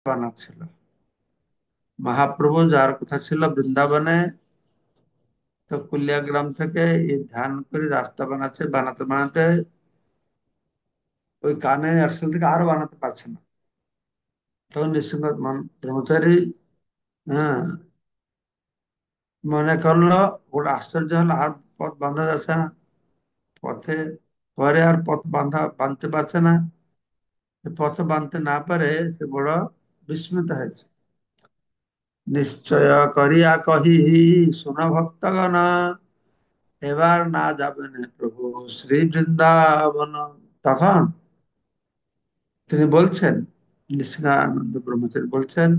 বানাচ্ছিল। মহাপ্রভু যার কথা ছিল বৃন্দাবনে, তো কুলিয়া গ্রাম থেকে এই ধ্যান করে রাস্তা বানাচ্ছে, বানাতে বানাতে ওই কানে আসল থেকে আরো বানাতে পারছে না। তখন নৃসিংহ ব্রহ্মচারী, হ্যাঁ, মনে করলো, ওটা আশ্চর্য হলো, আর পথ বাঁধা যাচ্ছে না পথে, পরে আর পথ বাঁধতে পারছে না। পথ বাঁধতে না পারে সে বড় বিস্মিত হয়েছে। নিশ্চয় করিয়া কহি, শোনো ভক্তগণ, এবার না যাবেন প্রভু শ্রী বৃন্দাবন। তখন তিনি বলছেন, নিঃসিকানন্দ ব্রহ্মচারী বলছেন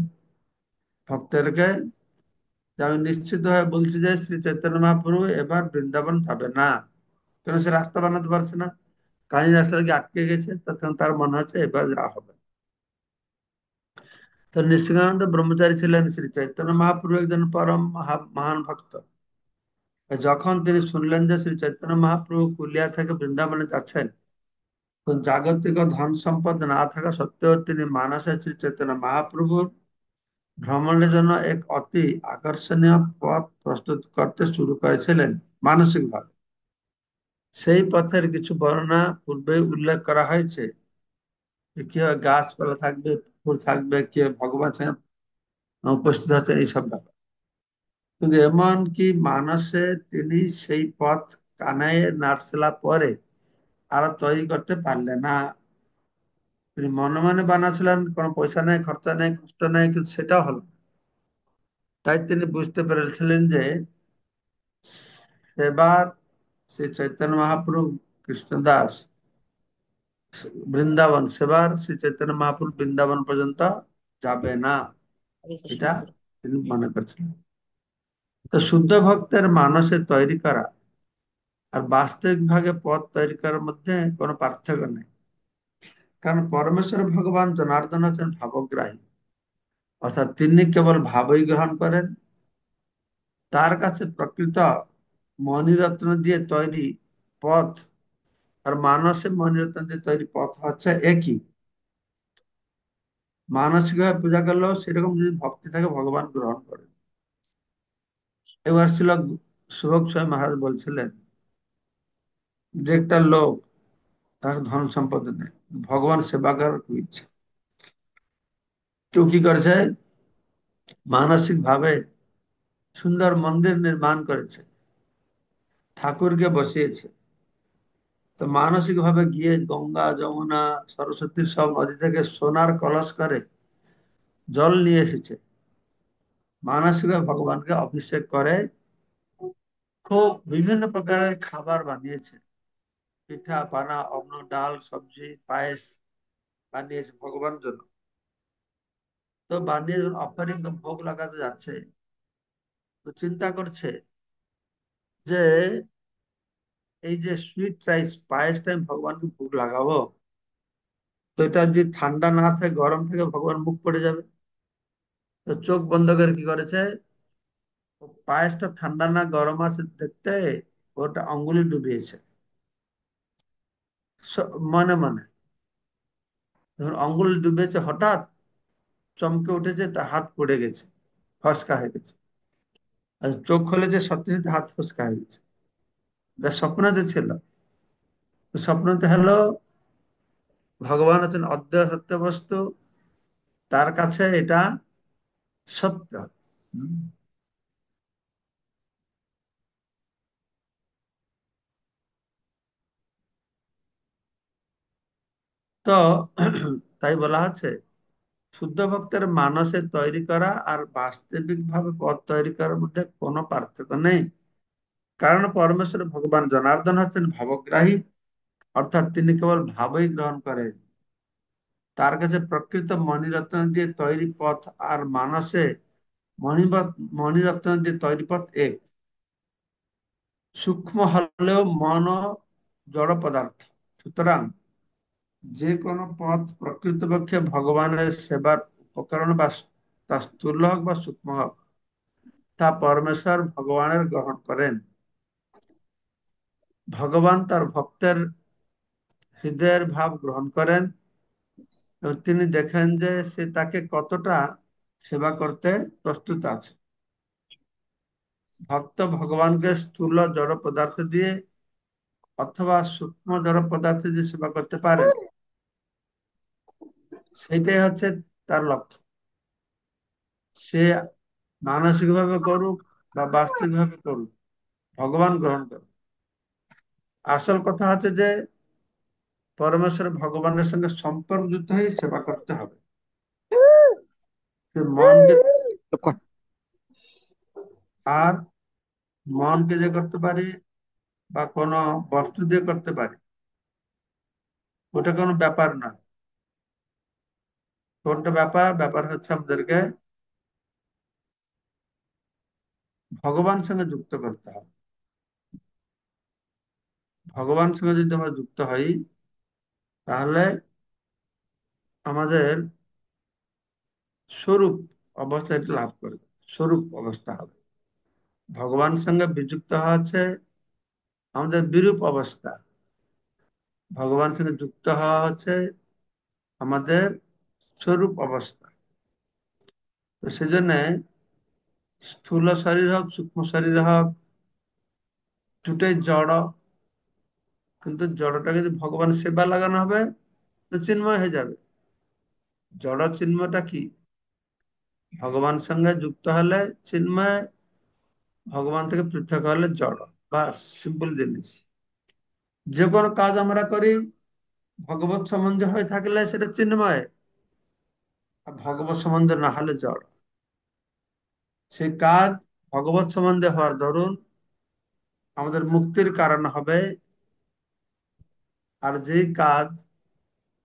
ভক্তদেরকে, যে আমি নিশ্চিত হয়ে বলছি যে শ্রী চৈতন্য মহাপ্রভু এবার বৃন্দাবন যাবে না। কেন? সে রাস্তা বানাতে পারছে না, কাহিনী রাস্তা গিয়ে আটকে গেছে, তখন তার মনে হচ্ছে এবার যাওয়া হবে। তো নিঃসিকানন্দ ব্রহ্মচারী ছিলেন শ্রী চৈতন্য মহাপ্রভু একজন পরম মহান ভক্ত। যখন তিনি শুনলেন যে শ্রী চৈতন্য মহাপ্রভু কুলিয়া থেকে বৃন্দাবনে যাচ্ছেন, তো জাগতিক ও ধন সম্পদ না থাকা সত্ত্বেও তিনি মানসে শ্রী চৈতন্য মহাপ্রভুর ভ্রমণের জন্য এক অতি আকর্ষণীয় পথ প্রস্তুত করতে শুরু করেছিলেন মানসিক ভাবে। সেই পথের কিছু বর্ণনা পূর্বে উল্লেখ করা হয়েছে, যে কিভাবে গাছপালা থাকবে, পুকুর থাকবে, কিভাবে ভগবান সেখানে উপস্থিত হচ্ছেন, এইসব ব্যাপার। কিন্তু এমন কি মানসে তিনি সেই পথ কানায় নাটসেলা পরে আর তৈরি করতে পারলেন না। তিনি মনে মনে বানাচ্ছিলেন, কোনো পয়সা নেই, খরচা নেই, কষ্ট নেই, কিন্তু সেটাও হলো না। তাই তিনি বুঝতে পেরেছিলেন যে সেবার শ্রী চৈতন্য মহাপ্রভু কৃষ্ণদাস বৃন্দাবন, সেবার শ্রী চৈতন্য মহাপ্রভু বৃন্দাবন পর্যন্ত যাবে না, হরে কৃষ্ণ এটা গুরু। তিনি মনে করছিলেন। তো শুদ্ধ ভক্তের মানসে তৈরি করা আর বাস্তবিক ভাবে পথ তৈরি করার মধ্যে কোনো পার্থক্য নেই। কারণ পরমেশ্বর ভগবান জনার্দন হচ্ছেন ভাবগ্রাহী, অর্থাৎ তিনি কেবল ভাবই গ্রহণ করেন। তার কাছে প্রকৃত মণিরত্ন দিয়ে তৈরি পথ আর মানসে মণিরত্ন দিয়ে তৈরি পথ হচ্ছে একই। মানসিক ভাবে পূজা করলেও সেরকম যদি ভক্তি থাকে, ভগবান গ্রহণ করেন। এবার ছিল সুভগ স্বামী মহারাজ বলছিলেন যে একটা লোক, তার ধন সম্পদ নেই, ভগবান সেবা করার খুব ইচ্ছা। কেউ কি করেছে, মানসিক ভাবে সুন্দর মন্দির নির্মাণ করেছে, ঠাকুরকে বসিয়েছে। তো মানসিক ভাবে গিয়ে গঙ্গা যমুনা সরস্বতীর সব নদী থেকে সোনার কলস করে জল নিয়ে এসেছে, মানসিক ভাবে ভগবানকে অভিষেক করে খুব বিভিন্ন প্রকারের খাবার বানিয়েছে, পিঠা পানা অন্ন ডাল সবজি পায়েস বানিয়েছে ভগবান জন্য। তো বানিয়ে যখন অফারিং ভোগ লাগাতে যাচ্ছে, তো চিন্তা করছে যে এই যে সুইট রাইস পায়েসটা আমি ভগবানকে ভোগ লাগাবো, তো এটা যদি ঠান্ডা না থাকে, গরম থেকে ভগবান মুখ পড়ে যাবে। তো চোখ বন্ধ করে কি করেছে, ও পায়েসটা ঠান্ডা না গরম আছে দেখতে ওটা আঙ্গুলি ডুবিয়েছে মনে মনে। যখন আঙ্গুল ডুবেছে, হঠাৎ চমকে উঠেছে, তার হাত পড়ে গেছে, ফসকা হয়ে গেছে। আর চোখ খুলেছে, সত্যি সত্যি হাত ফসকা হয়ে গেছে। যা স্বপ্নতে ছিল, তো স্বপ্নতে হলো ভগবান হচ্ছেন অদ্বয় সত্য বস্তু, তার কাছে এটা সত্য। হুম। তো তাই বলা হচ্ছে, শুদ্ধ ভক্তের মানসে তৈরি করা আর বাস্তবিক ভাবে পথ তৈরি করার মধ্যে কোনো পার্থক্য নেই। কারণ পরমেশ্বর ভগবান জনার্দন হচ্ছেন ভাবগ্রাহী, অর্থাৎ তিনি কেবল ভাবই গ্রহণ করেন। তার কাছে প্রকৃত মণিরত্ন দিয়ে তৈরি পথ আর মানসে মণিরত্ন দিয়ে তৈরি পথ এক। সূক্ষ্ম হলেও মন ও জড় পদার্থ। সুতরাং যে কোনো পথ প্রকৃতপক্ষে ভগবানের সেবার উপকরণ, বা তা স্থূল হোক বা সূক্ষ্ম হোক, তা পরমেশ্বর ভগবানের গ্রহণ করেন। ভগবান তার ভক্তের হৃদয়ের ভাব গ্রহণ করেন। এবং তিনি দেখেন যে সে তাকে কতটা সেবা করতে প্রস্তুত আছে। ভক্ত ভগবানকে স্থূল জড় পদার্থ দিয়ে অথবা সূক্ষ্ম জড় পদার্থ দিয়ে সেবা করতে পারেন, সেটাই হচ্ছে তার লক্ষ্য। সে মানসিক ভাবে করুক বা বাস্তবিক ভাবে করুক, ভগবান গ্রহণ করুক। আসল কথা হচ্ছে যে পরমেশ্বর ভগবানের সঙ্গে সম্পর্কযুক্ত হয়ে সেবা করতে হবে। সে মনকে, আর মনকে যে করতে পারি বা কোনো বস্তু দিয়ে করতে পারি, ওটা কোনো ব্যাপার না। কোনটা ব্যাপার? ব্যাপার হচ্ছে আমাদেরকে ভগবান সঙ্গে যুক্ত করতে হবে। ভগবান সঙ্গে যদি আমরা যুক্ত হই, তাহলে আমাদের স্বরূপ অবস্থা এটা লাভ করবে, স্বরূপ অবস্থা হবে। ভগবান সঙ্গে বিযুক্ত হওয়া হচ্ছে আমাদের বিরূপ অবস্থা, ভগবান সঙ্গে যুক্ত হওয়া হচ্ছে আমাদের স্বরূপ অবস্থা। তো সেজন্য স্থূল শরীর হোক সূক্ষ্ম শরীর হোক, দুটোই জড়, কিন্তু জড়টা যদি ভগবান সেবা লাগানো হবে তো চিন্ময় হয়ে যাবে। জড় চিন্ময়টা কি? ভগবান সঙ্গে যুক্ত হলে চিন্ময়, ভগবান থেকে পৃথক হলে জড়। বাস, সিম্পল জিনিস। যে কোনো কাজ আমরা করি ভগবত সম্বন্ধে হয়ে থাকলে সেটা চিন্ময়, আর ভগবত সম্বন্ধে না হলে জড়। সেই কাজ ভগবত সম্বন্ধে হওয়ার দরুন আমাদের মুক্তির কারণ হবে, আর যে কাজ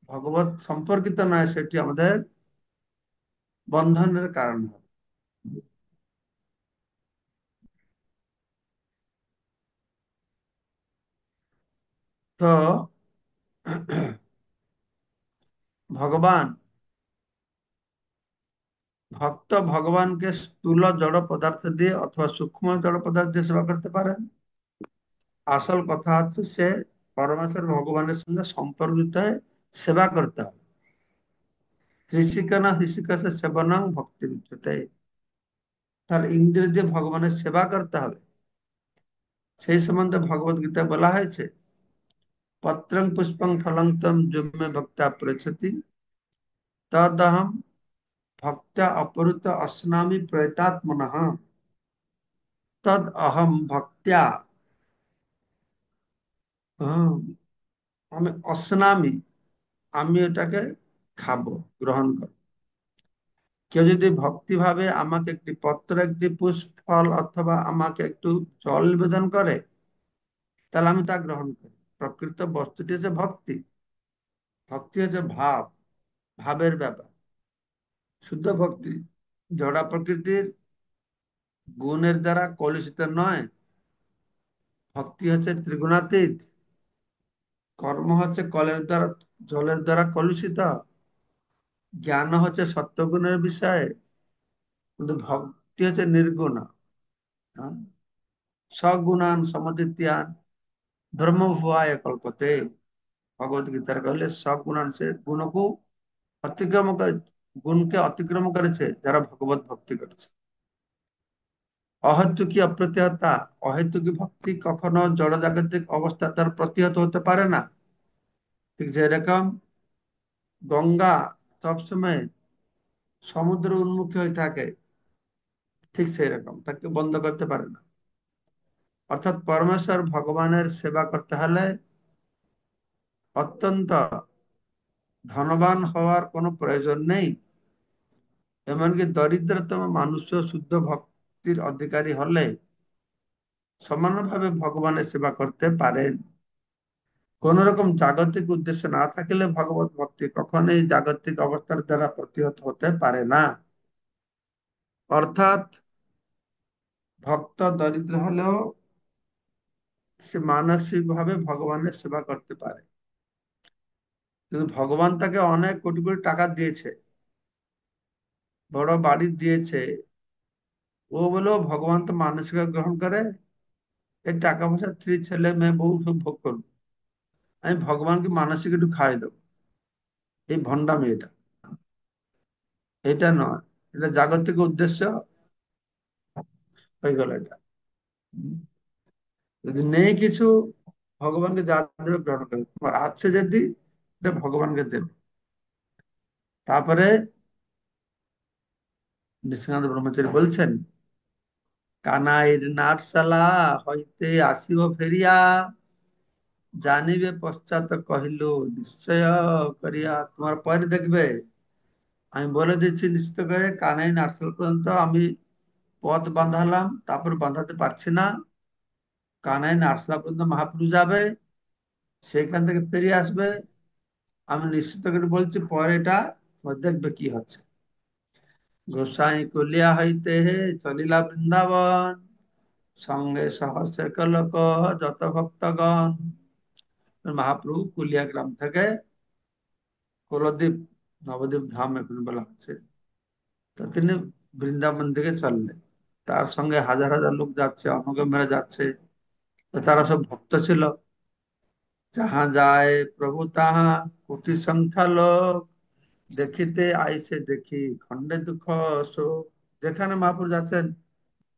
ভগবত সম্পর্কিত নয় সেটি আমাদের বন্ধনের কারণ হবে। তো ভগবান, ভক্ত ভগবানকে স্থূল জড় পদার্থ দিয়ে অথবা সূক্ষ্ম জড় পদার্থ দিয়ে সেবা করতে পারেন। আসল কথা হচ্ছে সে পরমেশ্বর ভগবানের সঙ্গে সম্পর্কিত হয়ে সেবা করতে হবে। ঋষিকেন ঋষিকেশ সেবনং ভক্তি উচ্যতে। তার ইন্দ্রিয় দিয়ে ভগবানের সেবা করতে হবে। সেই সম্বন্ধে ভগবত গীতায় বলা হয়েছে, পত্রং পুষ্পং ফলং তম যুমে ভক্তা প্রয়চ্ছতি তদহম ভক্তা অপরুত অস্নামি প্রয়তাত্মনঃ। তদ অহম ভক্ত্যা, আমি অস্নামি, আমি এটাকে খাবো, গ্রহণ করবো। কেউ যদি ভক্তি ভাবে আমাকে একটি পত্র, একটি পুষ্প, ফল অথবা আমাকে একটু জল নিবেদন করে, তাহলে আমি তা গ্রহণ করি। প্রকৃত বস্তুটি হচ্ছে ভক্তি। ভক্তি হচ্ছে ভাব, ভাবের ব্যাপার। শুদ্ধ ভক্তি জড়া প্রকৃতির গুণের দ্বারা কলুষিত নয়। ভক্তি হচ্ছে ত্রিগুণাতীত। কর্ম হচ্ছে কলের দ্বারা, জলের দ্বারা কলুষিত। জ্ঞান হচ্ছে সত্যগুণের বিষয়, কিন্তু ভক্তি হচ্ছে নির্গুণ। হ্যাঁ? সগুণান সমদ্বিতীয়ান ব্রহ্মভুয়ায় কল্পতে। ভগবত গীতার कहले সগুণান, সে গুণକୁ অতিক্রম করে, গুণকে অতিক্রম করেছে যারা ভগবত ভক্তি করেছে। অহেতুকি অপ্রতিহতা, অহেতুকি ভক্তি কখনো জড়জাগতিক অবস্থার দ্বারা প্রতিহত হতে পারে না। ঠিক যেরকম গঙ্গা সবসময় সমুদ্র উন্মুখী হয়ে থাকে, ঠিক সেই রকম তাকে বন্ধ করতে পারে না। অর্থাৎ পরমেশ্বর ভগবানের সেবা করতে হলে অত্যন্ত ধনবান হওয়ার কোনো প্রয়োজন নেই। এমনকি দরিদ্রতম মানুষও শুদ্ধ ভক্তির অধিকারী হলে সমানভাবে ভগবানের সেবা করতে পারেন। কোন রকম জাগতিক উদ্দেশ্য না থাকলে ভগবত ভক্তি কখনোই জাগতিক অবস্থার দ্বারা প্রতিহত হতে পারে না। অর্থাৎ ভক্ত দরিদ্র হলেও সে মানসিক ভাবে ভগবানের সেবা করতে পারে। কিন্তু ভগবান তাকে অনেক কোটি কোটি টাকা দিয়েছে, বড় বাড়ি দিয়েছে, ও বলেও ভগবান তো মানসিক গ্রহণ করে এই টাকা পয়সা, স্ত্রী ছেলে মেয়ে বউ সব ভোগ করবো, আমি ভগবানকে মানসিক একটু খাওয়াই দেবো, এই ভণ্ডামি এটা। এটা নয়, এটা জাগতিক উদ্দেশ্য হয়ে গেল এটা। হুম। যদি নেই কিছু, ভগবানকে যা দেবে গ্রহণ করবে, তোমার আছে যদি এটা ভগবানকে দেবে। তারপরে নৃসিংহানন্দ ব্রহ্মচারী বলছেন, কানাইর নাটশালা হইতে আসিব ফেরিয়া, জানিবে পশ্চাৎ কহিল নিশ্চয় করিয়া। তোমার পরে দেখবে, আমি বলে দিচ্ছি নিশ্চিত করে, কানাই নাটশালা পর্যন্ত আমি পথ বাঁধালাম, তারপর বাঁধাতে পারছি না। কানাই নাটশালা পর্যন্ত মহাপ্রভু যাবে, সেইখান থেকে ফিরে আসবে। আমি নিশ্চিত করে বলছি, পরে এটা দেখবে কি হচ্ছে। গোসাই কলিয়া হইতে চলিলা বৃন্দাবন, সঙ্গে সহস্র লোক যত ভক্তগণ। মহাপ্রভু কুলিয়া গ্রাম থেকে কুলদ্বীপ, নবদ্বীপ ধাম এখন বলা হচ্ছে, তো তিনি বৃন্দাবন দিকে চললেন। তার সঙ্গে হাজার হাজার লোক যাচ্ছে, অনুগমেরা যাচ্ছে। তো তারা সব ভক্ত ছিল। যাহা যায় প্রভু তাহা কোটি সংখ্যা লোক, দেখিতে আইসে দেখি খণ্ডে দুঃখ শোক। যেখানে মহাপুর যাচ্ছেন,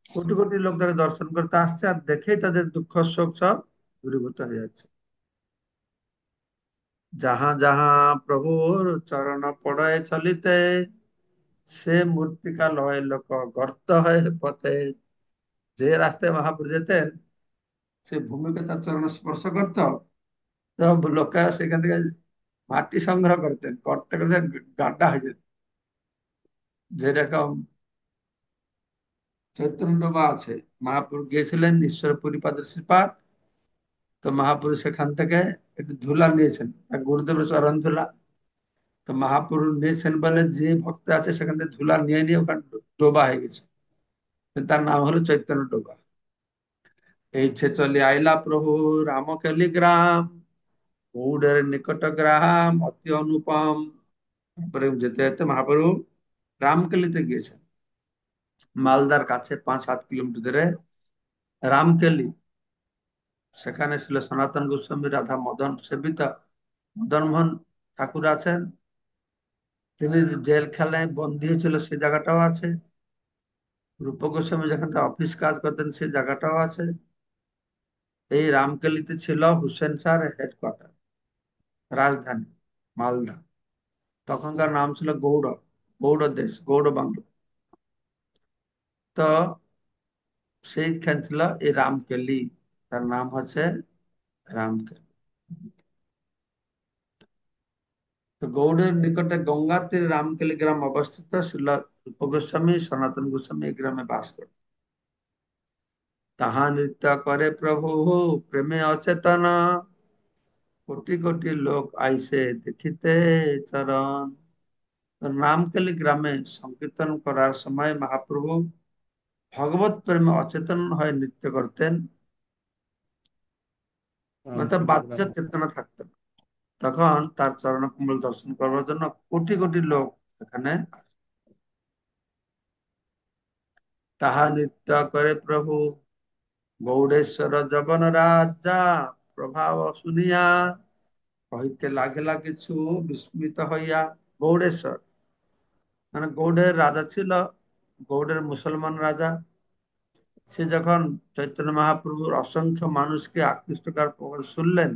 কোটি কোটি লোক তাকে দর্শন করতে আসছে, আর দেখেই তাদের দুঃখ শোক সব দূরীভূত হয়ে যাচ্ছে। যাহা যাহা প্রভুর চরণ পড়ে চলিতে, সে মূর্তিকা লয় লোক গর্ত হয়ে পথে। যে রাস্তায় মহাপুর যেতেন, সে ভূমিকে তার চরণ স্পর্শ করতো, তো লোকেরা সেখান থেকে মাটি সংগ্রহ করতেন, করতে করতে গাড্ডা হয়ে যেত। যেরকম চৈতন্য ডোবা আছে, মহাপুর গিয়েছিলেন ঈশ্বরপুরী পাদর্শী পাঠ, তো মহাপুরুষ সেখান থেকে একটু ধুলা নিয়েছেন, এক গুরুদেবের চরণ ধুলা। তো মহাপুরুষ নিয়েছেন বলে যে ভক্ত আছে সেখান থেকে ধুলা নিয়ে নিয়ে ওখানে ডোবা হয়ে গেছে, তার নাম হলো চৈতন্য ডোবা। এই ছে চলে আইলা প্রভু রামকেলি গ্রাম, গৌড়ের নিকট গ্রাম অতি অনুপম। তারপরে যেতে যেতে মহাপ্রভু রামকেলিতে গিয়েছেন। মালদার কাছে 5-7 কিলোমিটার দূরে রামকেলি, সেখানে ছিল সনাতন গোস্বামী, রাধা মদন সেবিতা মদন মোহন ঠাকুর আছেন। তিনি জেল খেলায় বন্দী হয়েছিল, সে জায়গাটাও আছে। রূপ গোস্বামী যেখানে অফিস কাজ করতেন, সেই জায়গাটাও আছে। এই রামকেলিতে ছিল হুসেন শাহর হেডকোয়ার্টার, রাজধানী মালদা। তখনকার নাম ছিল গৌড়, গৌড় দেশ, গৌড় বাংলা। তো সেইখান ছিল এই রামকেলি, তার নাম হচ্ছে রামকেলি। তো গৌড়ের নিকটে গঙ্গা তীরে রামকেলি গ্রাম অবস্থিত। শিল রূপ গোস্বামী, সনাতন গোস্বামী এই গ্রামে বাস করে। তাহা নৃত্য করে প্রভু প্রেমে অচেতন, কোটি কোটি লোক আইসে দেখিতে চরণ। তো রামকেলি গ্রামে সংকীর্তন করার সময় মহাপ্রভু ভগবত প্রেমে অচেতন হয়ে নৃত্য করতেন, মানে বাহ্য চেতনা থাকতেন। তখন তার চরণকমল দর্শন করার জন্য কোটি কোটি লোক এখানে আসে। তাহা নৃত্য করে প্রভু গৌড়েশ্বর যবন রাজা, প্রভাব শুনিয়া কহিতে লাগিলা কিছু বিস্মিত হইয়া। গৌড়েশ্বর মানে গৌড়ের রাজা ছিল, গৌড়ের মুসলমান রাজা। সে যখন চৈতন্য মহাপ্রভুর অসংখ্য মানুষকে আকৃষ্ট করার প্রবল শুনলেন,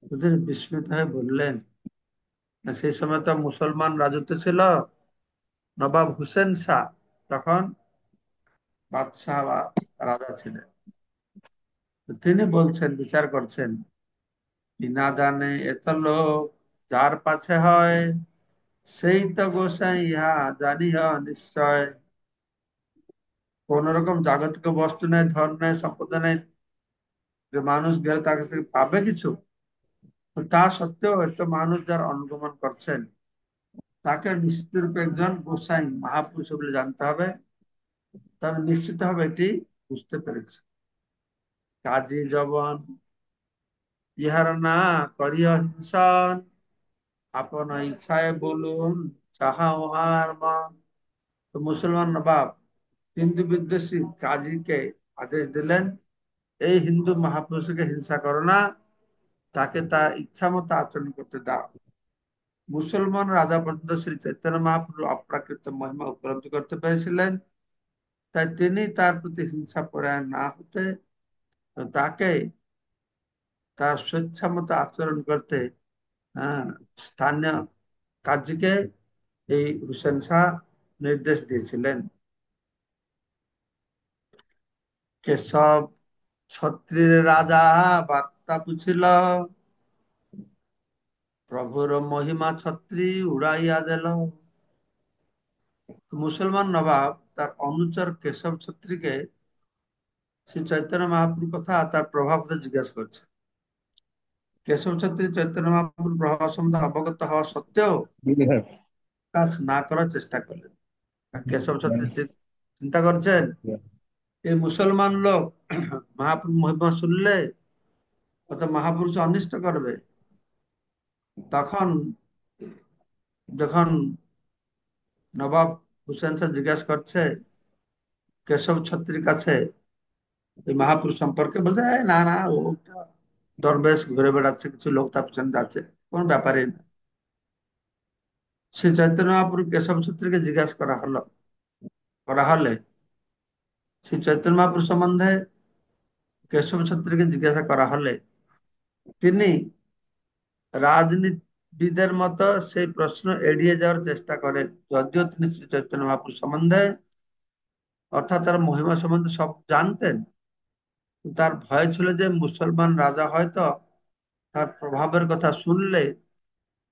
তো তিনি বিস্মিত হয়ে বললেন, সেই সময় তো মুসলমান রাজত্ব ছিল, নবাব হুসেন শাহ তখন বাদশাহ বা রাজা ছিলেন। তো তিনি বলছেন, বিচার করছেন, বিনা দানে এত লোক যার পাছে হয়, সেই তো গোসাই ইহা জানিহ নিশ্চয়। কোন রকম জাগতিক বস্তু নেই, ধন নেই, সম্পদ নেই, যে মানুষ গেলে তার কাছ থেকে পাবে কিছু। তো তা সত্ত্বেও এত মানুষ যার অনুগমন করছেন, তাকে নিশ্চিত রূপে একজন গোসাই মহাপুরুষ বলে জানতে হবে। তবে নিশ্চিত হবে এটি বুঝতে পেরেছি। কাজী জবন ইহার না করিয় হিংসন, আপন ইচ্ছায় বলুন যাহা উহার মন। তো মুসলমান নবাব হিন্দু বিদ্বেষী কাজীকে আদেশ দিলেন, এই হিন্দু মহাপুরুষকে হিংসা করো না, তাকে তার ইচ্ছা মতো আচরণ করতে দাও। মুসলমান রাজা পর্যন্ত শ্রী চৈতন্য মহাপ্রভু অপ্রাকৃত মহিমা উপলব্ধি করতে পেরেছিলেন। তাই তিনি তার প্রতি হিংসা পরায়ণ না হতে তাকে তার স্বেচ্ছামতো আচরণ করতে হ্যাঁ, স্থানীয় কাজীকে এই হুসেন শাহ নির্দেশ দিয়েছিলেন। কেশব ছত্রীর রাজা বার্তা পুছিল, প্রভুর মহিমা ছত্রী উড়াইয়া দিল। মুসলমান নবাব তার অনুচর কেশব ছত্রীকে শ্রী চৈতন্য মহাপ্রভুর কথা তার প্রভাব কথা জিজ্ঞাসা করছে। কেশব ছত্রী চৈতন্য মহাপ্রভুর প্রভাব সম্বন্ধে অবগত হওয়া সত্ত্বেও Yeah. কাজ না করার চেষ্টা করলেন। আর কেশব ছত্রী Nice. চিন্তা করছেন Yeah. এই মুসলমান লোক মহাপ্রভু মহিমা শুনলে কত মহাপুরুষ অনিষ্ট করবে। তখন যখন নবাব হুসেন শাহ জিজ্ঞাসা করছে কেশব ছত্রীর কাছে এই মহাপুরুষ সম্পর্কে, বলতে "এই না না, ওটা দরবেশ ঘুরে বেড়াচ্ছে, কিছু লোক তার পিছনে যাচ্ছে, কোন ব্যাপারই না।" শ্রী চৈতন্য মহাপ্রভু কেশব ছত্রীকে জিজ্ঞাসা করা হলে শ্রী চৈতন্য মহাপ্রভু সম্বন্ধে কেশব ছত্রীকে জিজ্ঞাসা করা হলে তিনি রাজনীতিবিদের মতো সেই প্রশ্ন এড়িয়ে যাওয়ার চেষ্টা করেন। যদিও তিনি শ্রী চৈতন্য মহাপ্রভু সম্বন্ধে অর্থাৎ তার মহিমা সম্বন্ধে সব জানতেন, তার ভয় ছিল যে মুসলমান রাজা হয়তো তার প্রভাবের কথা শুনলে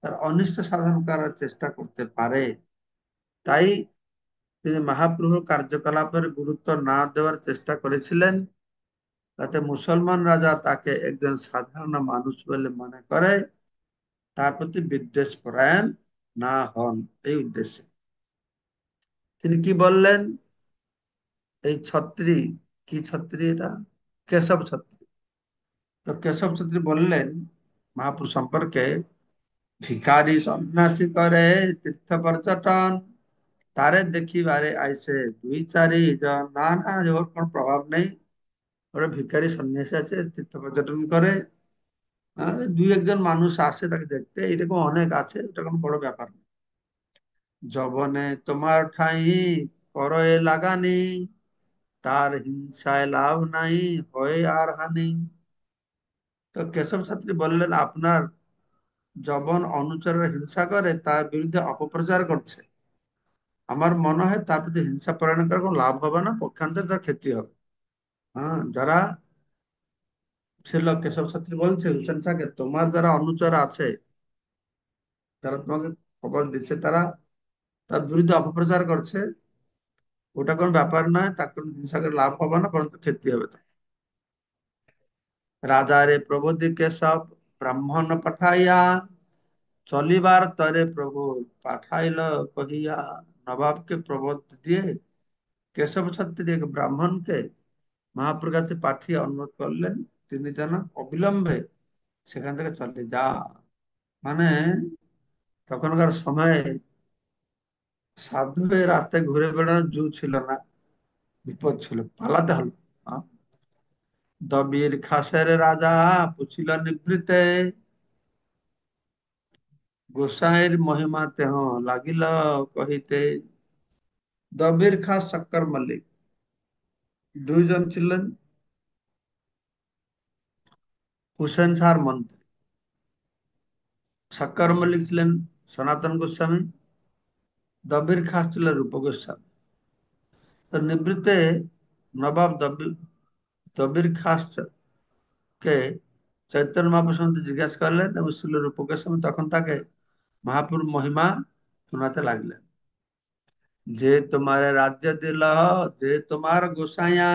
তার অনিষ্ট সাধন করার চেষ্টা করতে পারে। তাই তিনি মহাপ্রভুর কার্যকলাপের গুরুত্ব না দেওয়ার চেষ্টা করেছিলেন, যাতে মুসলমান রাজা তাকে একজন সাধারণ মানুষ বলে মনে করে তার প্রতি বিদ্বেষ পরায়ণ না হন। এই উদ্দেশ্যে তিনি কি বললেন, এই ছত্রী, কি ছত্রী এটা, কেশব ছত্রী। তো কেশব ছত্রী বললেন মহাপুরুষ সম্পর্কে, ভিখারি সন্ন্যাসী করে তীর্থ পর্যটন, তারে দেখিবারে আইসে দুই চারি জন। না না, ওর কোনো প্রভাব নেই, ওরা ভিখারি সন্ন্যাসী আছে, তীর্থ পর্যটন করে, দুই একজন মানুষ আসে তাকে দেখতে, এরকম অনেক আছে, এটা কোনো বড় ব্যাপার না। যবনে তোমার ঠাঁই করয়ে লাগানি, তার হিংসায় লাভ নাই, হয় আর হানি। তো কেশব ছাত্রী বললেন, আপনার যবন অনুচরের হিংসা করে তার বিরুদ্ধে অপপ্রচার করছে, আমার মনে হয় তার প্রতি হিংসা পরায়ণ করার কোনো লাভ হবে না, পক্ষান্তরে তার ক্ষতি হবে। হ্যাঁ, যারা ছিল, কেশব ছাত্রী বলছে হুসেন শাহকে, তোমার যারা অনুচর আছে, যারা তোমাকে খবর দিচ্ছে, তারা তার বিরুদ্ধে অপপ্রচার করছে, ওটা কোনো ব্যাপার নয়, তার কোনো হিংসা করে লাভ হবে না, বরঞ্চ ক্ষতি হবে। রাজা রে প্রবোধি কেশব ব্রাহ্মণ পাঠাইয়া, চলিবার তরে প্রভু পাঠাইল কহিয়া। নবাবকে প্রবোধ দিয়ে কেশব ছাত্রী এক ব্রাহ্মণকে মহাপ্রভুর কাছে পাঠিয়ে অনুরোধ করলেন তিনি যেন অবিলম্বে সেখান থেকে চলে যা। মানে তখনকার সময়ে সাধু হয়ে রাস্তায় ঘুরে বেড়ানোর জো ছিল না, বিপদ ছিল, পালাতে হলো। আহ, দবির খাসের রাজা পুছিল নিভৃতে, গোসাইয়ের মহিমা তেহ লাগিল কহিতে। দবির খাস শক্কর মল্লিক দুইজন ছিলেন হুসেন শাহর মন্ত্রী। শক্কর মল্লিক ছিলেন সনাতন গোস্বামী, দবির খাস ছিলেন রূপ গোস্বামী। তো নিবৃত্তে নবাব দবির খাস কে চৈতন্য মহাপ্রভু সম্বন্ধে জিজ্ঞাসা করলেন এবং ছিল রূপ গোস্বামী তখন তাকে মহাপ্রভুর মহিমা শোনাতে লাগলেন। যে তোমার রাজ্য দিল, যে তোমার গোসাইয়া,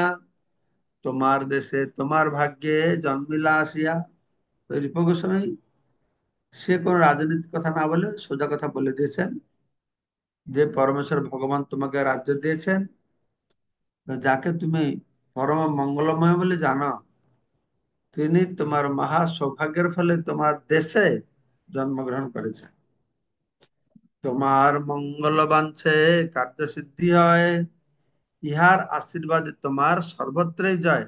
তোমার দেশে তোমার ভাগ্যে জন্মিলা আসিয়া। তো রূপ গোস্বামী সে কোন রাজনীতির কথা না বলে সোজা কথা বলে দিয়েছেন যে পরমেশ্বর ভগবান তোমাকে রাজ্য দিয়েছেন, যাকে তুমি পরম মঙ্গলময় বলে জানো, তিনি তোমার মহা সৌভাগ্যের ফলে তোমার দেশে জন্মগ্রহণ করেছেন। তোমার মঙ্গল বাঞ্ছে কার্য সিদ্ধি হয়, ইহার আশীর্বাদে তোমার সর্বত্রই জয়।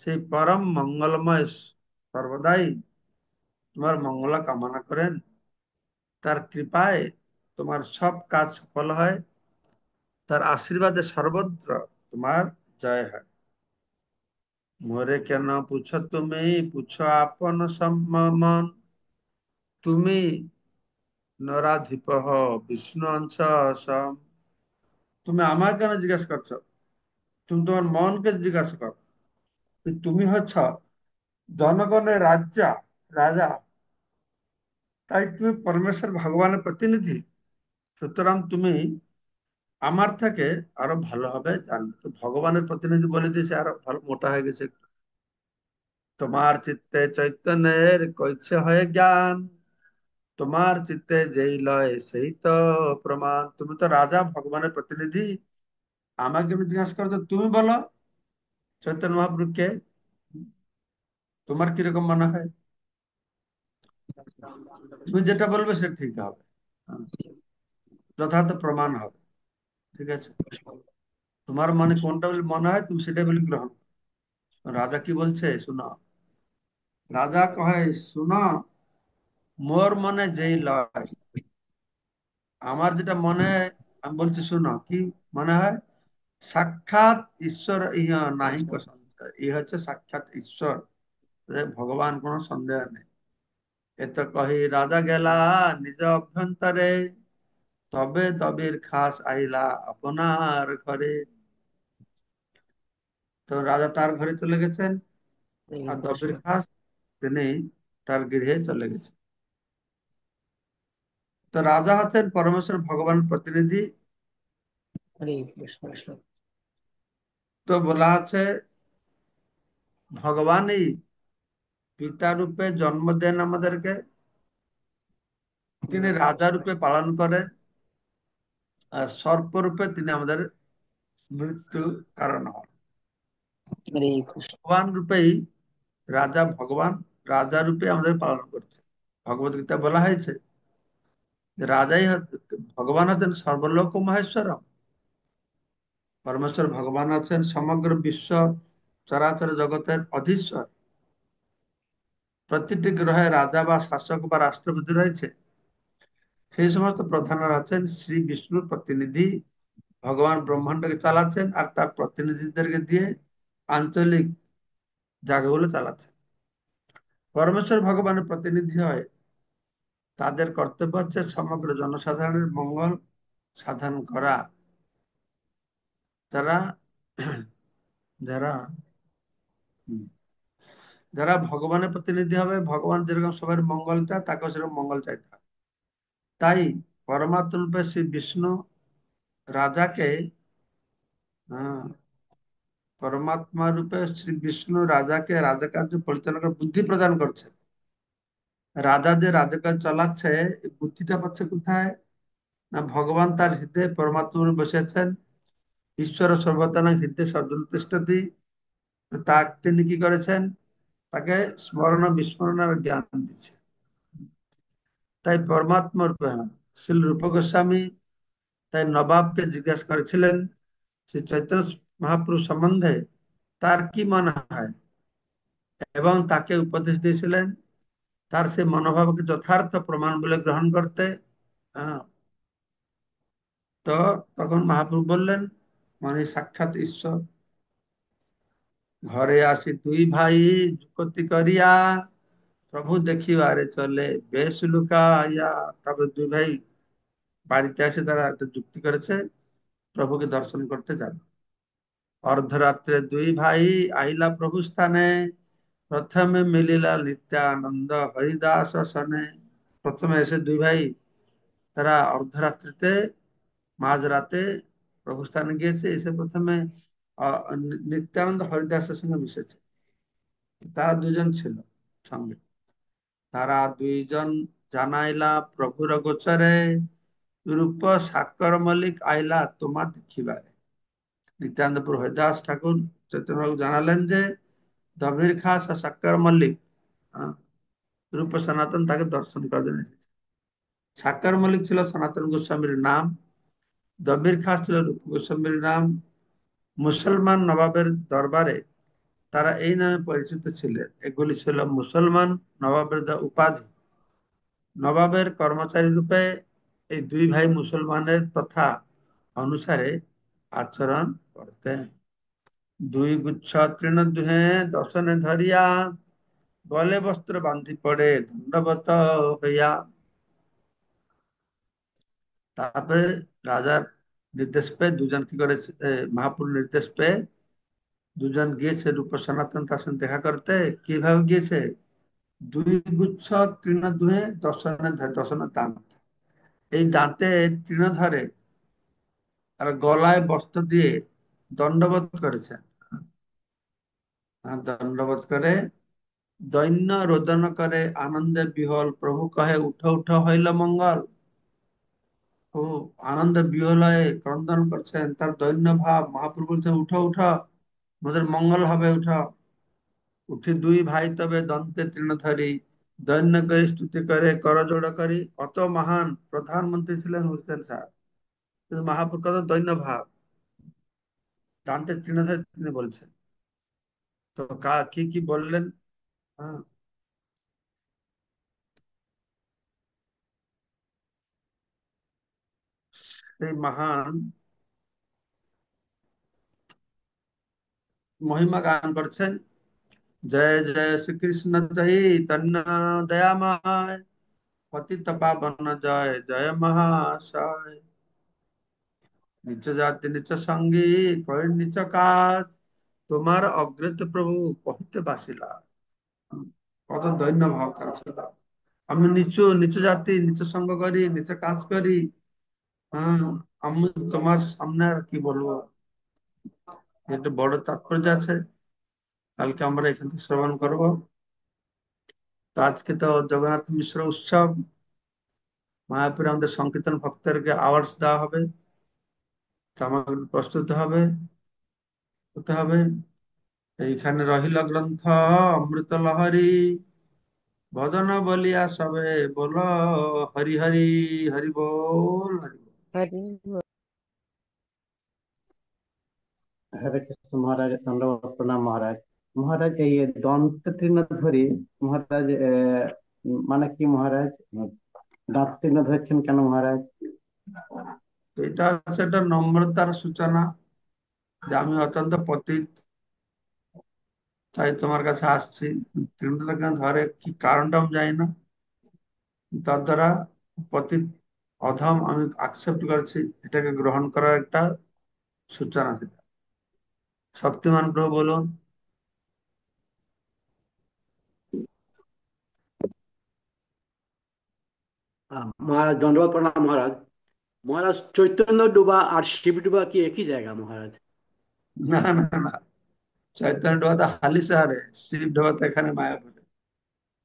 সেই পরম মঙ্গলময় সর্বদাই তোমার মঙ্গল কামনা করেন। তার কৃপায় তোমার সব কাজ সফল হয়, তার আশীর্বাদে সর্বত্র তোমার জয় হয়। মোরে কেন পুছো তুমি, পুছো আপন মন, তুমি নরাধিপ বিষ্ণু অংশ সম। তুমি আমার কেন জিজ্ঞাসা করছো? তুমি তোমার মনকে জিজ্ঞাসা করো। তুমি হচ্ছ জনগণের রাজা, তাই তুমি পরমেশ্বর ভগবানের প্রতিনিধি। সুতরাং তুমি আমার থেকে আরো ভালোভাবে জানবে। তো ভগবানের প্রতিনিধি বলে দিয়েছে, আরো ভালো মোটা হয়ে গেছে। তোমার চিত্তে চৈতন্যের কইছে হয়ে জ্ঞান, তোমার চিত্তে যেই লয় সেই তো প্রমাণ। তুমি তো রাজা, ভগবানের প্রতিনিধি, আমাকে জিজ্ঞাসা করো, তো তুমি বলো চৈতন্য মহাপ্রভুকে তোমার কিরকম মনে হয়? তুমি যেটা বলবে সেটা ঠিক হবে, হ্যাঁ, যথার্থ প্রমাণ হবে। ঠিক আছে, তোমার মনে কোনটা বলে মনে হয় তুমি সেটা বলে গ্রহণ করো। রাজা কি বলছে শুনো। রাজা কহে, শুনো, মোর মনে যেই লয়, আমার যেটা মনে হয় আমি বলছি শুনো, কি মনে হয়? সাক্ষাৎ ঈশ্বর ইহা নাহি কো সংশয়। ই হচ্ছে সাক্ষাৎ ঈশ্বর, ভগবান, কোনো সন্দেহ নেই। এ তো কহি রাজা গেলা নিজ অভ্যন্তরে, তবে দবির খাস আইলা আপনার ঘরে। তো রাজা তার ঘরে চলে গেছেন, হরে আর কৃষ্ণ। দবির খাস তিনি তার গৃহে চলে গেছেন। তো রাজা হচ্ছেন পরমেশ্বর ভগবানের প্রতিনিধি। হরে কৃষ্ণ কৃষ্ণ। তো বলা আছে ভগবানই পিতা রূপে জন্ম দেন আমাদেরকে, তিনি হরে রাজা কৃষ্ণ। রূপে পালন করেন, আর সর্প রূপে তিনি আমাদের মৃত্যু কারণ হন। হরে কৃষ্ণ। ভগবান রূপেই রাজা, ভগবান রাজা রূপে আমাদের পালন করছে। ভগবত গীতা বলা হয়েছে যে ভগবান হচ্ছেন সর্বলোক মহেশ্বরম। পরমেশ্বর ভগবান আছেন সমগ্র বিশ্ব চরাচর জগতের অধীশ্বর। প্রতিটি গ্রহে রাজা বা শাসক বা রাষ্ট্রপতি রয়েছে। সেই সমস্ত প্রধানরা হচ্ছেন শ্রী বিষ্ণুর প্রতিনিধি। ভগবান ব্রহ্মাণ্ডকে চালাচ্ছেন আর তার প্রতিনিধিদেরকে দিয়ে আঞ্চলিক জায়গাগুলো চালাচ্ছেন। পরমেশ্বর ভগবানের প্রতিনিধি হয়, তাদের কর্তব্য হচ্ছে সমগ্র জনসাধারণের মঙ্গল সাধন করা। যারা যারা হুম, যারা ভগবানের প্রতিনিধি হবে, ভগবান যেরকম সবার মঙ্গল চায়, তাকেও সেরকম মঙ্গল চাইতে হবে। তাই পরমাত্ম রূপে শ্রী বিষ্ণু রাজাকে, আহ, পরমাত্মা রূপে শ্রী বিষ্ণু রাজাকে রাজকার্য পরিচালনা করার বুদ্ধি প্রদান করছে। রাজা যে রাজকাজ চালাচ্ছে, এই বুদ্ধিটা পাচ্ছে কোথায়? না, ভগবান তার হৃদয়ে পরমাত্মা রূপে বসে আছেন। ঈশ্বর সর্বদানা হৃদয়ে সর্বজন তিষ্ঠতি। তাকে তিনি কি করেছেন? তাকে স্মরণ বিস্মরণের জ্ঞান দিচ্ছে। তাই পরমাত্মা রূপে, হ্যাঁ, শ্রী রূপ গোস্বামী তাই নবাবকে জিজ্ঞাসা করেছিলেন শ্রী চৈতন্য মহাপ্রভু সম্বন্ধে তার কি মনে হয়, এবং তাকে উপদেশ দিয়েছিলেন তার সেই মনোভাবকে যথার্থ প্রমাণ বলে গ্রহণ করতে। আহ, তো তখন মহাপ্রভু বললেন, মানে সাক্ষাৎ ঈশ্বর। ঘরে আসি দুই ভাই যুক্তি করিয়া, প্রভু দেখিবারে চলে বেশ লুকাইয়া। তারপরে দুই ভাই বাড়িতে এসে তারা একটা যুক্তি করেছে, প্রভুকে দর্শন করতে যাবে। অর্ধরাত্রে দুই ভাই আইলা প্রভু স্থানে, প্রথমে মিলিলা নিত্যানন্দ হরিদাস সনে। প্রথমে এসে দুই ভাই, তারা অর্ধরাত্রিতে, মাঝরাতে প্রভু স্থানে গিয়েছে, এসে প্রথমে নিত্যানন্দ হরিদাসের সঙ্গে মিশেছে। তারা দুজন ছিল সঙ্গে। তারা দুইজন জানাইলা প্রভুর গোচরে, রূপ সাক্ষর মল্লিক আইলা তোমা দেখিবারে। নিত্যানন্দপুর হরিদাস ঠাকুর চৈতন্যবাবু জানালেন যে দবির খাস আর সাক্কর মল্লিক, আহ, রূপ সনাতন তাকে দর্শন করার জন্য এসেছে। সাক্কর মল্লিক ছিল সনাতন গোস্বামীর নাম, দবির খাস ছিল রূপ গোস্বামীর নাম। মুসলমান নবাবের দরবারে তারা এই নামে পরিচিত ছিলেন। এগুলি ছিল মুসলমান নবাবের উপাধি। নবাবের কর্মচারী রূপে এই দুই ভাই মুসলমানের প্রথা অনুসারে আচরণ করতেন। দুই গুচ্ছ তৃণ দুহে দর্শনে ধরিয়া গলে বস্ত্র বান্ধি পড়ে দণ্ডবত হইয়া। তারপরে রাজার নির্দেশ পেয়ে দুজন কি করে, মহাপুর নির্দেশ পেয়ে দুজন গিয়েছে রূপ সনাতন তার সঙ্গে দেখা করতে। কিভাবে গিয়েছে? দুই গুচ্ছ তৃণ দুহে দর্শনে দাঁত, এই দাঁতে তৃণ ধরে আর গলায় বস্ত্র দিয়ে দণ্ডবোধ করেছেন। আর দণ্ডবোধ করে দৈন্য রোদন করে আনন্দে বিহল, প্রভু কহে উঠ উঠ হইল মঙ্গল। ও আনন্দে বিহল হয়ে ক্রন্দন করছেন, তার দৈন্য ভাব। মহাপ্রভু বলছেন উঠো উঠো, আমাদের মঙ্গল হবে, উঠো। উঠি দুই ভাই তবে দন্তে তৃণধারী, দৈন্য করে স্তুতি করে করজোড় করি। কত মহান প্রধানমন্ত্রী ছিলেন হুসেন স্যার, কিন্তু মহাপ্রভু কত দৈন্য ভাব, দান্তে তৃণধারী তিনি বলছেন। তো কি কি বললেন? হ্যাঁ, সেই মহান মহিমা গান করছেন। জয় জয় শ্রীকৃষ্ণ চৈতন্য দয়াময়, পতিত পাবন জয় জয় মহাশয়। নিচ জাতি নিচ সঙ্গী করি নিচ কাজ, তোমার অগ্রত প্রভু কহিতে বাসিলা। কত দৈন্য ভাব তার ছিল। আমি নিচু নিচু জাতি, নিচু সঙ্গ করি, নিচু কাজ করি। হ্যাঁ, আমি তোমার সামনে আর কি বলবো, এটা বড় তাৎপর্য আছে। কালকে আমরা এখান থেকে শ্রবণ করবো। তো আজকে তো জগন্নাথ মিশ্র উৎসব, মায়াপুরে আমাদের সংকীর্তন ভক্তদেরকে আওয়ার্ডস দেওয়া হবে। তো আমাকে প্রস্তুত হতে হবে। এইখানে রহিল গ্রন্থ অমৃত লহরী, ভজন বলিয়া সবে বল হরি হরি, হরি বল হরি বল। হরি হরে কৃষ্ণ মহারাজ, দণ্ডবত প্রণাম মহারাজ। মহারাজ এই দন্ত তৃণধারী মহারাজ, মানে কি মহারাজ? দাঁত তৃণ ধরছেন কেন মহারাজ? এটা হচ্ছে একটা নম্রতার সূচনা, যে আমি অত্যন্ত পতিত, তাই তোমার কাছে আসছি। তৃণটা কেন ধরে, কি কারণটা আমি জানি না, তার দ্বারা পতিত অধম আমি আকসেপ্ট করছি, এটাকে গ্রহণ করার একটা সূচনা সেটা। শক্তিমান প্রভু বলুন। মহারাজ দণ্ডবত প্রণাম মহারাজ। মহারাজ চৈতন্য ডোবা আর শিব ডোবা কি একই জায়গা মহারাজ? না না না, চৈতন্য ডোবা তো হালিশহরে, শিব ডোবা তো এখানে মায়াপুরে,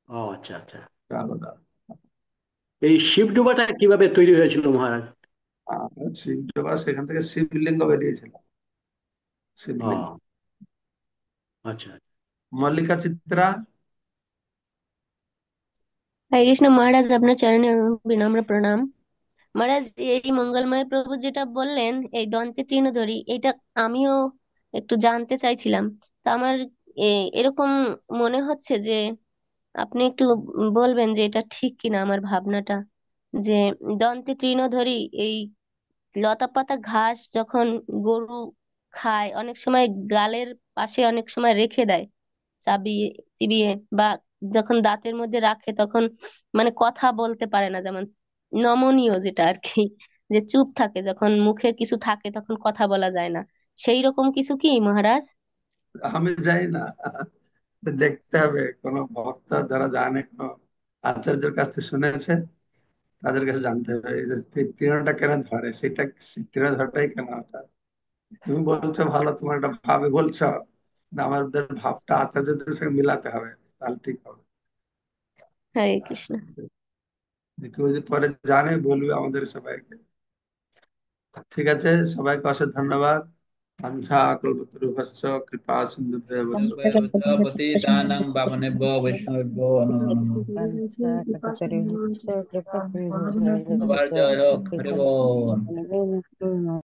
ও আচ্ছা আচ্ছা। আলাদা। এই শিব ডোবাটা কিভাবে তৈরি হয়েছিল মহারাজ? আর শিব ডোবা, সেখান থেকে শিবলিঙ্গ বেরিয়েছিল, শিবলিঙ্গ। ও আচ্ছা। মল্লিকা চিত্রা। हरे कृष्ण महाराज, আপনার চরণে বিনম্র প্রণাম। মহারাজ, এই মঙ্গলময় প্রভু যেটা বললেন এই দন্তে তৃণধারী, এটা আমিও একটু জানতে চাইছিলাম। তা আমার এরকম মনে হচ্ছে যে আপনি একটু বলবেন যে এটা ঠিক কিনা আমার ভাবনাটা, যে দন্তে তৃণধারী এই লতা পাতা ঘাস যখন গরু খায় অনেক সময় গালের পাশে অনেক সময় রেখে দেয় চাবিয়ে চিবিয়ে, বা যখন দাঁতের মধ্যে রাখে তখন মানে কথা বলতে পারে না, যেমন নমনীয় যেটা আর কি, যে চুপ থাকে, যখন মুখে কিছু থাকে তখন কথা বলা যায় না, সেই রকম কিছু কি মহারাজ? আমি জানি না, দেখতে হবে কোন ভক্ত যারা জানে, কোন আচার্যের কাছ থেকে শুনেছে, তাদের কাছে জানতে হবে এই যে তৃণটা কেন ধরে, সেটা তৃণ ধরটাই কেন ওটা। তুমি বলছো ভালো, তোমার একটা ভাবে বলছো, না আমাদের ভাবটা আচার্যদের সঙ্গে মিলাতে হবে, তাহলে ঠিক হবে। হরে কৃষ্ণ। কেউ যদি পরে জানে বলবে আমাদের সবাইকে। ঠিক আছে, সবাইকে অশেষ ধন্যবাদ। বাঞ্ছা কল্পতরুভ্যশ্চ কৃপা সিন্ধুভ্যেব বৈষ্ণব। পতিতানাং পাবনেভ্যো বৈষ্ণবেভ্যো নমো নমঃ। কৃপা সিন্ধু সবার জয় হোক, হরি বল।